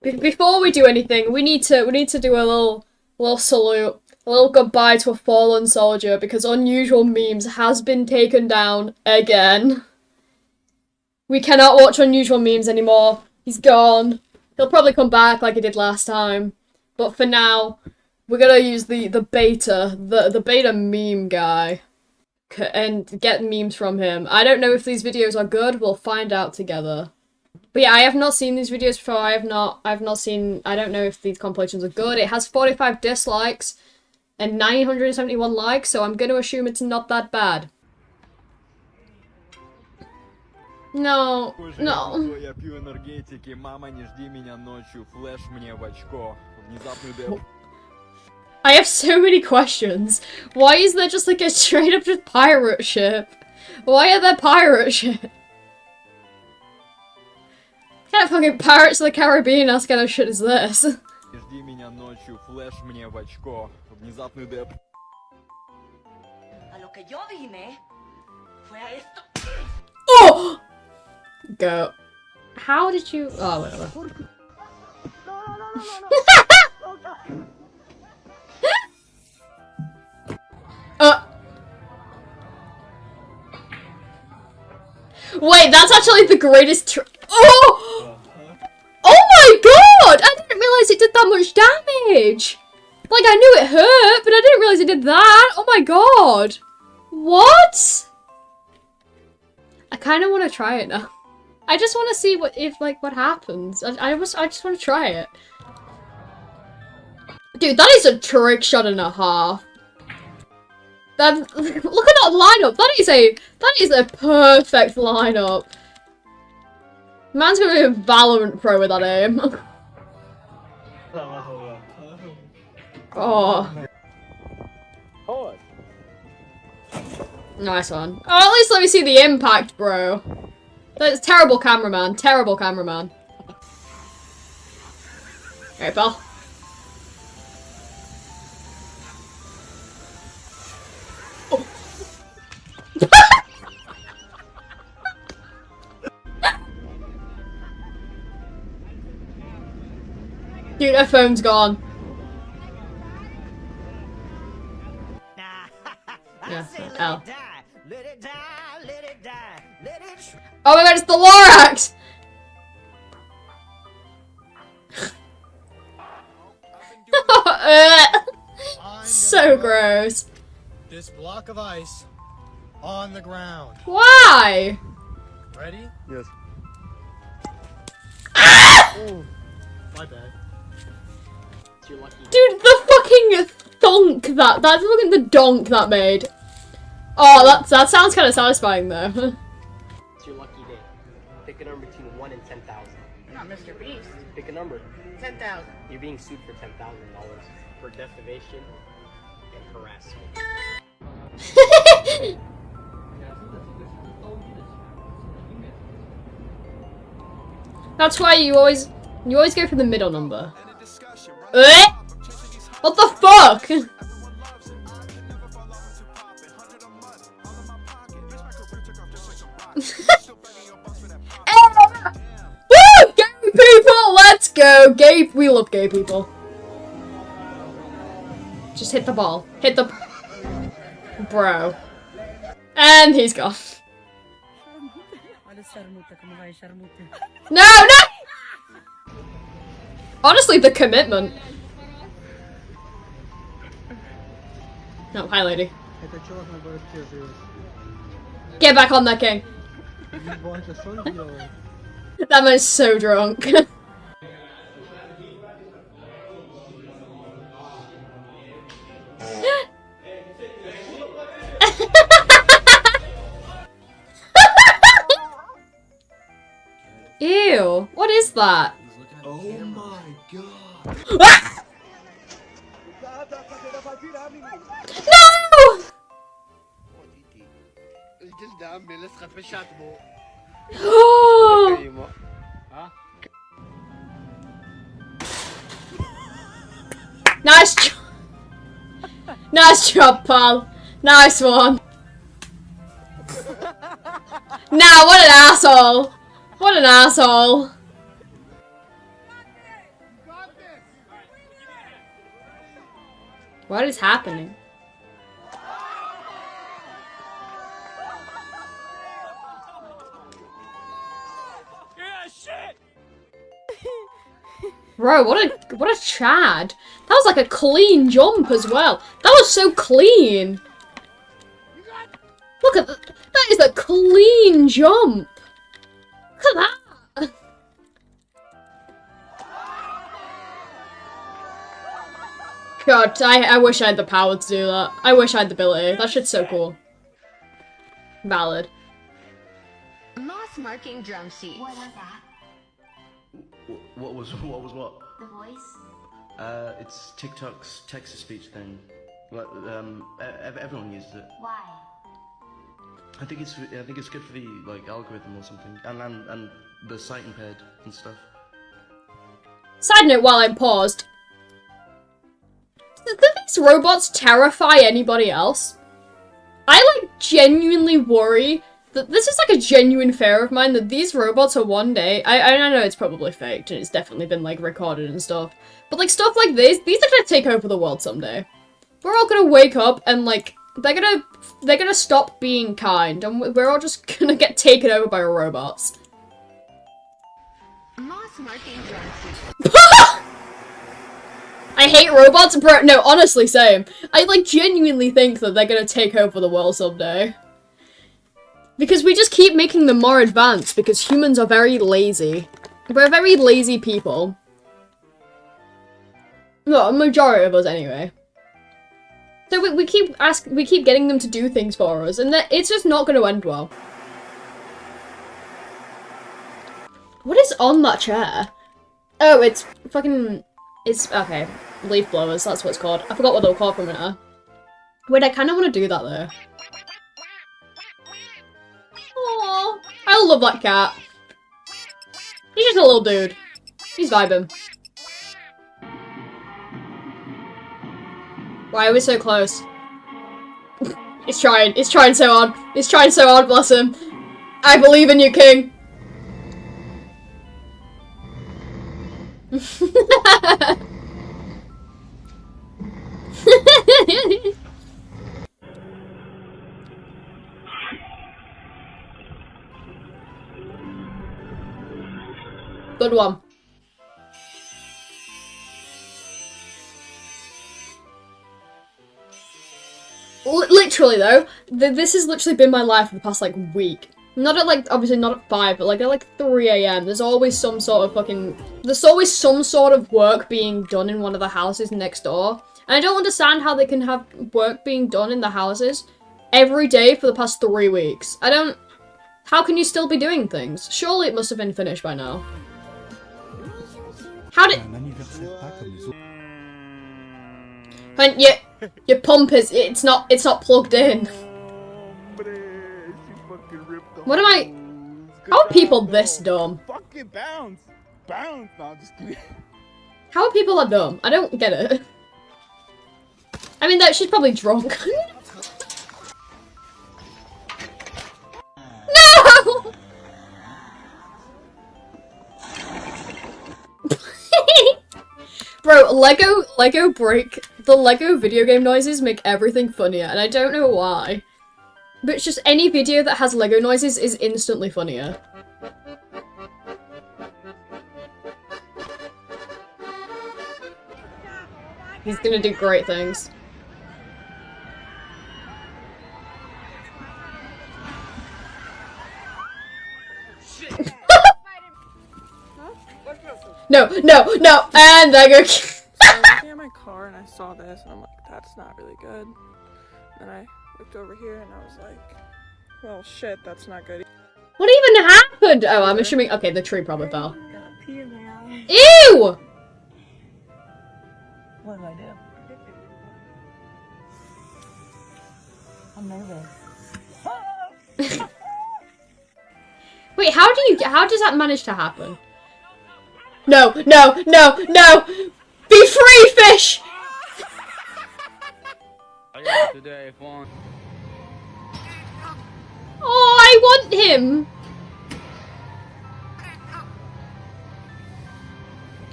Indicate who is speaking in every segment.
Speaker 1: Before we do anything, we need to do a little salute, a little goodbye to a fallen soldier because Unusual Memes has been taken down again. We cannot watch Unusual Memes anymore. He's gone. He'll probably come back like he did last time, but for now, we're gonna use the beta, the beta meme guy, and get memes from him. I don't know if these videos are good. We'll find out together. But yeah, I have not seen these videos before. I've not seen. I don't know if these compilations are good. It has 45 dislikes and 971 likes, so I'm gonna assume it's not that bad. No, no. I have so many questions. Why is there just like a straight up just pirate ship? Why are there pirate ships? What kind of fucking Pirates of the Caribbean ass kind of shit is this? Oh! Go. How did you? Oh, whatever. Wait, that's actually the greatest Oh! Oh my god! I didn't realize it did that much damage! Like, I knew it hurt, but I didn't realize it did that! Oh my god! What? I kind of want to try it now. I just want to see what happens. I just want to try it. Dude, that is a trick shot and a half. That, look at that lineup. That is a perfect lineup. Man's gonna be a Valorant pro with that aim. Oh. Nice one. Oh, at least let me see the impact, bro. That's terrible cameraman. Terrible cameraman. Alright, pal. Oh. Dude, her phone's gone. Yeah, L. Oh my god, it's the Lorax! So gross.
Speaker 2: This block of ice on the ground.
Speaker 1: Why?
Speaker 2: Ready?
Speaker 3: Yes.
Speaker 2: Oh, my bad.
Speaker 1: Dude, the fucking thonk that's fucking the donk that made. Oh, that sounds kind of satisfying though.
Speaker 4: It's your lucky day. Pick a number between 1 and 10,000.
Speaker 5: Not Mr. Beast.
Speaker 4: Pick a number.
Speaker 5: 10,000.
Speaker 4: You're being sued for $10,000 for defamation and harassment.
Speaker 1: That's why you always go for the middle number. What the fuck? Woo! Gay people, let's go! Gay, we love gay people. Just hit the ball. Hit the... Bro. And he's gone. No, no! Honestly, the commitment. No, hi, lady. Get back on that king. That man's so drunk. Ew, what is that?
Speaker 3: Oh my god.
Speaker 1: Ah! No! Nice job. Nice job, pal. Nice one. Nah, what an asshole. What an asshole. What is happening? Bro, what a Chad. That was like a clean jump as well. That was so clean. Look at that. That is a clean jump. Look at that. God, I wish I had the power to do that. I wish I had the ability. That shit's so cool. Valid.
Speaker 6: Moss marking drum sheet.
Speaker 7: What was that?
Speaker 3: What was what?
Speaker 7: The voice?
Speaker 3: It's Tik Toks text-to-speech thing. Like, everyone uses it.
Speaker 7: Why?
Speaker 3: I think it's good for the like algorithm or something, and the sight impaired and stuff.
Speaker 1: Side note while I'm paused. Do these robots terrify anybody else? I like genuinely worry that this is like a genuine fear of mine that these robots are one day, I know it's probably faked and it's definitely been like recorded and stuff, but like stuff like these are gonna take over the world someday. We're all gonna wake up and like, they're gonna stop being kind and we're all just gonna get taken over by robots.
Speaker 6: Moss marking drum sheet.
Speaker 1: I hate robots, bro. No, honestly, same. I like genuinely think that they're gonna take over the world someday. Because we just keep making them more advanced because humans are very lazy. We're very lazy people. Well, a majority of us anyway. So we keep getting them to do things for us and it's just not gonna end well. What is on that chair? Oh, it's fucking... It's... okay. Leaf blowers, that's what it's called. I forgot what they were called for a minute. Wait, I kind of want to do that though. Aww. I love that cat. He's just a little dude. He's vibing. Why are we so close? He's trying so hard. He's trying so hard, bless him. I believe in you, King. Good one. Literally though, this has literally been my life for the past like week. Not at like, obviously not at 5, but like at like 3 AM. There's always some sort of work being done in one of the houses next door. And I don't understand how they can have work being done in the houses every day for the past 3 weeks. How can you still be doing things? Surely it must have been finished by now. How did... And your pump is, it's not plugged in. What am I... How are people this dumb?
Speaker 8: Fucking bounce! Bounce! No, I'm just kidding.
Speaker 1: How are people that dumb? I don't get it. I mean, she's probably drunk. No! Bro, Lego break. The Lego video game noises make everything funnier, and I don't know why. But it's just any video that has Lego noises is instantly funnier. He's gonna do great things. No, and there goes.
Speaker 9: I was looking at my car and I saw this and I'm like, that's not really good. And I looked over here and I was like, well, shit, that's not good.
Speaker 1: What even happened? Oh, I'm assuming. Okay, the tree probably fell. Ew!
Speaker 10: What do I do? I'm nervous.
Speaker 1: Wait, how does that manage to happen? No! Be free, fish! Oh, I want him!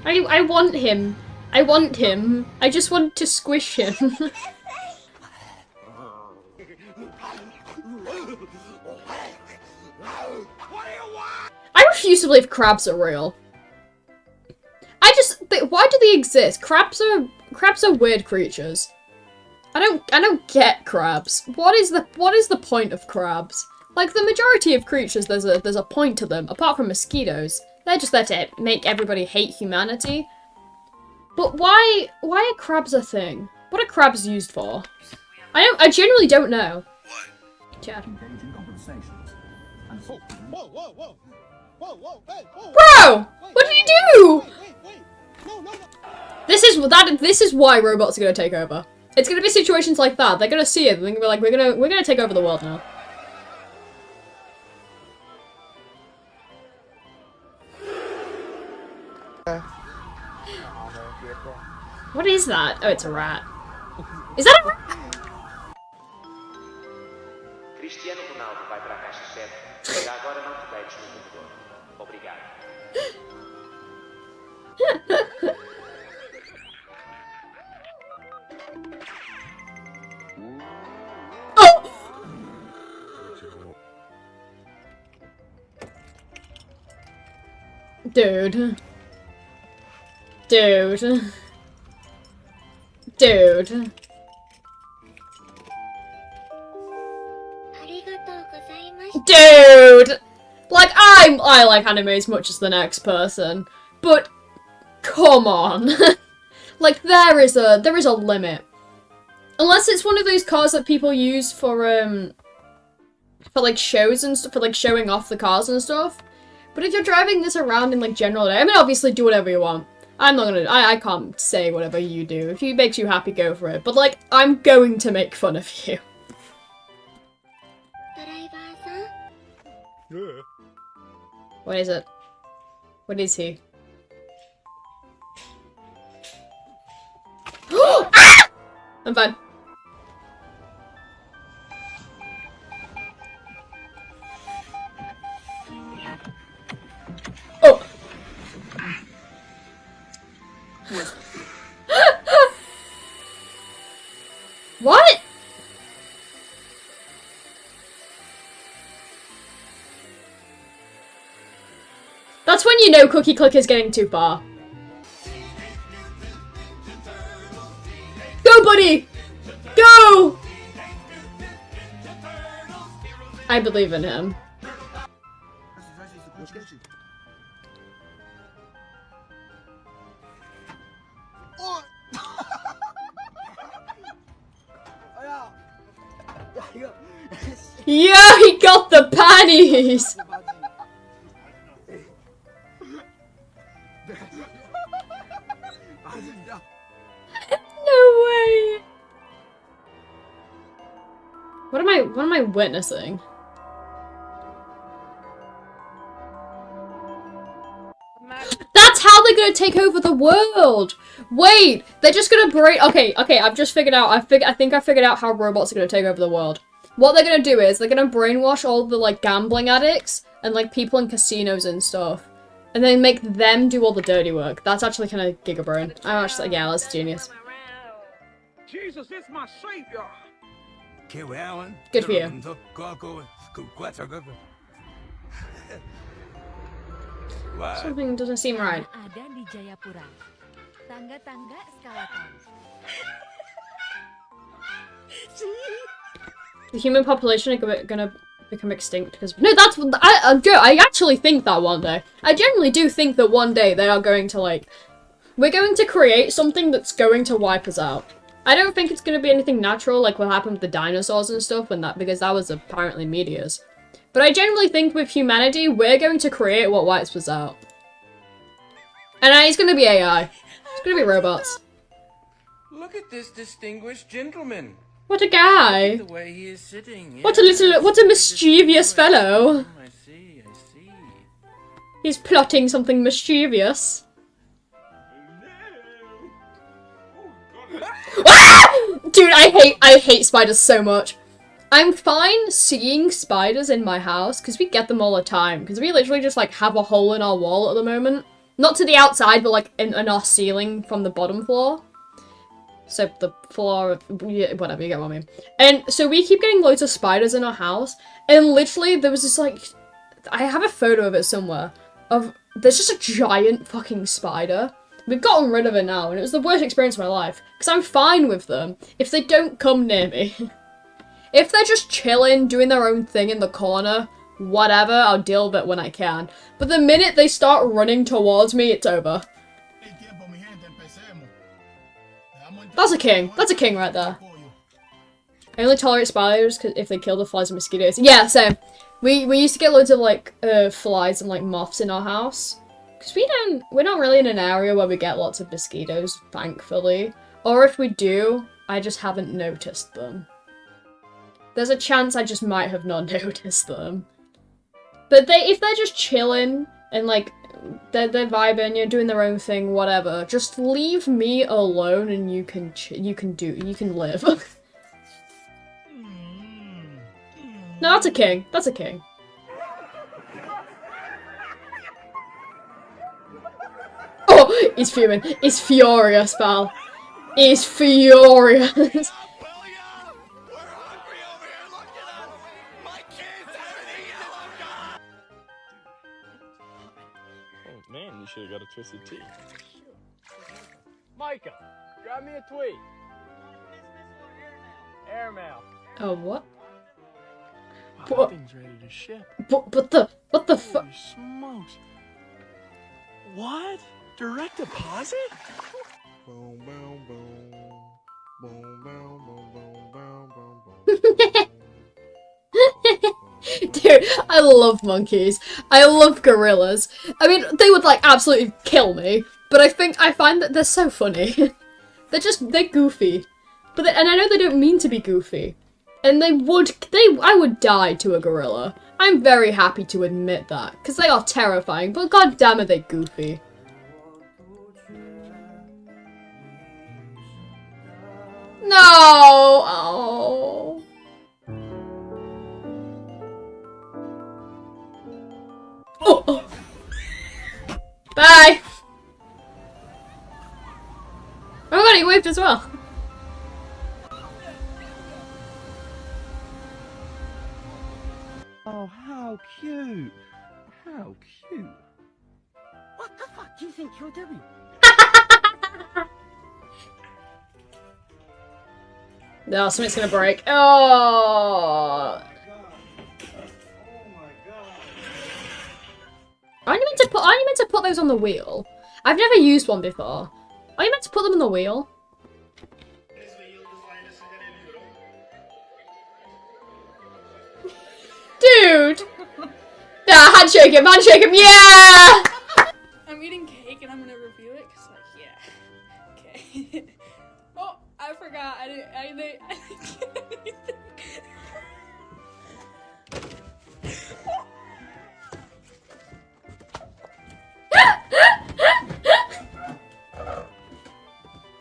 Speaker 1: I want him. I want him. I just want to squish him. I refuse to believe crabs are real. Why do they exist? Crabs are weird creatures. I don't get crabs. What is the point of crabs? Like, the majority of creatures, there's a point to them, apart from mosquitoes. They're just there to make everybody hate humanity. But why are crabs a thing? What are crabs used for? I genuinely don't know. Chad.
Speaker 2: Whoa, whoa, whoa! Whoa, whoa, hey, whoa!
Speaker 1: Bro! What did you do?
Speaker 2: Wait! No!
Speaker 1: This is why robots are gonna take over. It's gonna be situations like that. They're gonna see it and they're gonna be like, we're gonna take over the world now. What is that? Oh, it's a rat. Is that a rat?
Speaker 11: Cristiano Ronaldo vai para a caixa 7. Já agora não te deites no computador. Obrigado.
Speaker 1: Oh! Dude. Like, I like anime as much as the next person, but come on. Like, there is a limit. Unless it's one of those cars that people use for like shows and stuff, for like showing off the cars and stuff. But if you're driving this around in like general day, I mean, obviously do whatever you want. I'm not gonna, I can't say whatever you do. If it makes you happy, go for it. But like, I'm going to make fun of you. What is it? What is he? Ah! I'm fine. Oh! What? That's when you know Cookie Click is getting too far. Go, buddy! Go! I believe in him. Yeah, he got the panties! No way! What am I witnessing? That's how they're gonna take over the world! Wait! They're just gonna break- Okay, I've just figured out- I think I figured out how robots are gonna take over the world. What they're gonna do is, they're gonna brainwash all the, like, gambling addicts and, like, people in casinos and stuff. And then make them do all the dirty work. That's actually kind of gigabrain. I'm actually- yeah, that's genius.
Speaker 8: Jesus is my savior.
Speaker 1: Good for you. Something doesn't seem right. The human population are gonna become extinct because no, that's I actually think that one day. I genuinely do think that one day they are going to like we're going to create something that's going to wipe us out. I don't think it's going to be anything natural like what happened with the dinosaurs and stuff and that because that was apparently meteors. But I genuinely think with humanity we're going to create what wipes us out. And it's going to be AI. It's going to be robots.
Speaker 12: Look at this distinguished gentleman.
Speaker 1: What a guy!
Speaker 12: The way he is sitting.
Speaker 1: What a mischievous fellow!
Speaker 12: I see.
Speaker 1: He's plotting something mischievous. Ah! Dude, I hate spiders so much. I'm fine seeing spiders in my house because we get them all the time because we literally just like have a hole in our wall at the moment. Not to the outside, but like in our ceiling from the bottom floor. So the floor, whatever, you get what I mean. And so we keep getting loads of spiders in our house. And literally there was this like, I have a photo of it somewhere. There's just a giant fucking spider. We've gotten rid of it now, and it was the worst experience of my life. Because I'm fine with them if they don't come near me. If they're just chilling, doing their own thing in the corner, whatever, I'll deal with it when I can. But the minute they start running towards me, it's over. That's a king. That's a king right there. I only tolerate spiders if they kill the flies and mosquitoes. Yeah, same. We used to get loads of like flies and like moths in our house. Because we're not really in an area where we get lots of mosquitoes, thankfully. Or if we do, I just haven't noticed them. There's a chance I just might have not noticed them. But if they're just chilling and like they're vibing, you're doing their own thing, whatever, just leave me alone and you can live. No, that's a king. That's a king. Oh, he's fuming. He's furious, pal. He's furious.
Speaker 13: Oh man, you should have got a twisted tea.
Speaker 4: Micah, grab me a tweet. Airmail.
Speaker 1: Oh, what?
Speaker 13: Wow, that thing's ready to ship.
Speaker 1: What the fuck?
Speaker 13: Holy smokes. What? Direct deposit? Boom, boom, boom. Boom, boom, boom, boom, boom, boom, boom.
Speaker 1: Dude, I love monkeys. I love gorillas. I mean, they would like absolutely kill me, but I find that they're so funny. they're goofy. And I know they don't mean to be goofy. And I would die to a gorilla. I'm very happy to admit that, because they are terrifying, but god damn it, they're goofy. No! Oh. Oh. Bye! Oh my god, he waved as well.
Speaker 13: Oh, how cute. How cute.
Speaker 5: What the fuck do you think you're doing?
Speaker 1: No, something's gonna break. Oh! Aren't you meant to put those on the wheel? I've never used one before. Are you meant to put them on the wheel? Dude! Nah, handshake him, yeah!
Speaker 9: I'm eating cake and I'm gonna review it because, like, yeah. Okay. Oh, I forgot. I didn't get anything.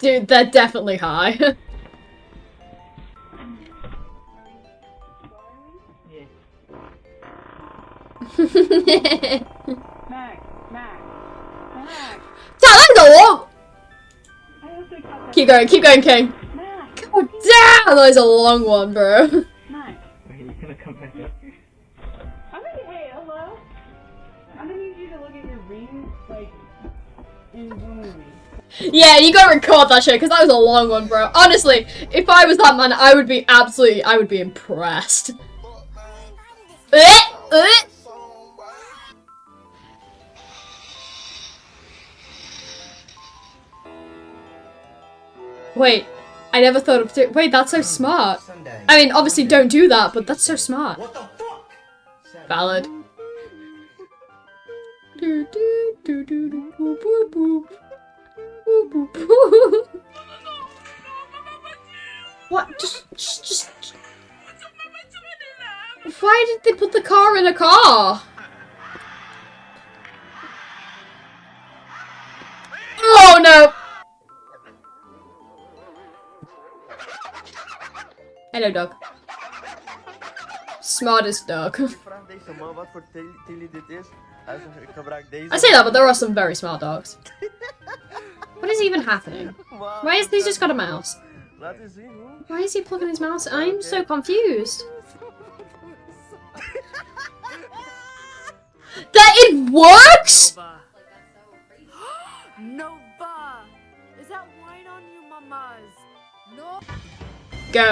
Speaker 1: Dude, they're definitely high. That was a long. Keep going, King. God damn, that was a long one, bro.
Speaker 5: Hey, hello? I'm gonna need you to look at your ring, like, in movie.
Speaker 1: Yeah, you gotta record that shit, because that was a long one, bro. Honestly, if I was that man, I would be impressed. Wait, I never thought of wait, that's so smart. I mean, obviously don't do that, but that's so smart.
Speaker 2: What the fuck?
Speaker 1: Valid. What? Just. Why did they put the car in a car? Oh no! Hello, dog. Smartest dog.
Speaker 3: Vraag deze man wat voor tele dit is.
Speaker 1: I say that, but there are some very smart dogs. What is even happening? Why is he just got a mouse? Why is he plugging his mouse? I'm so confused. That it works?
Speaker 14: Nova! Is that wine on you, mamas? No!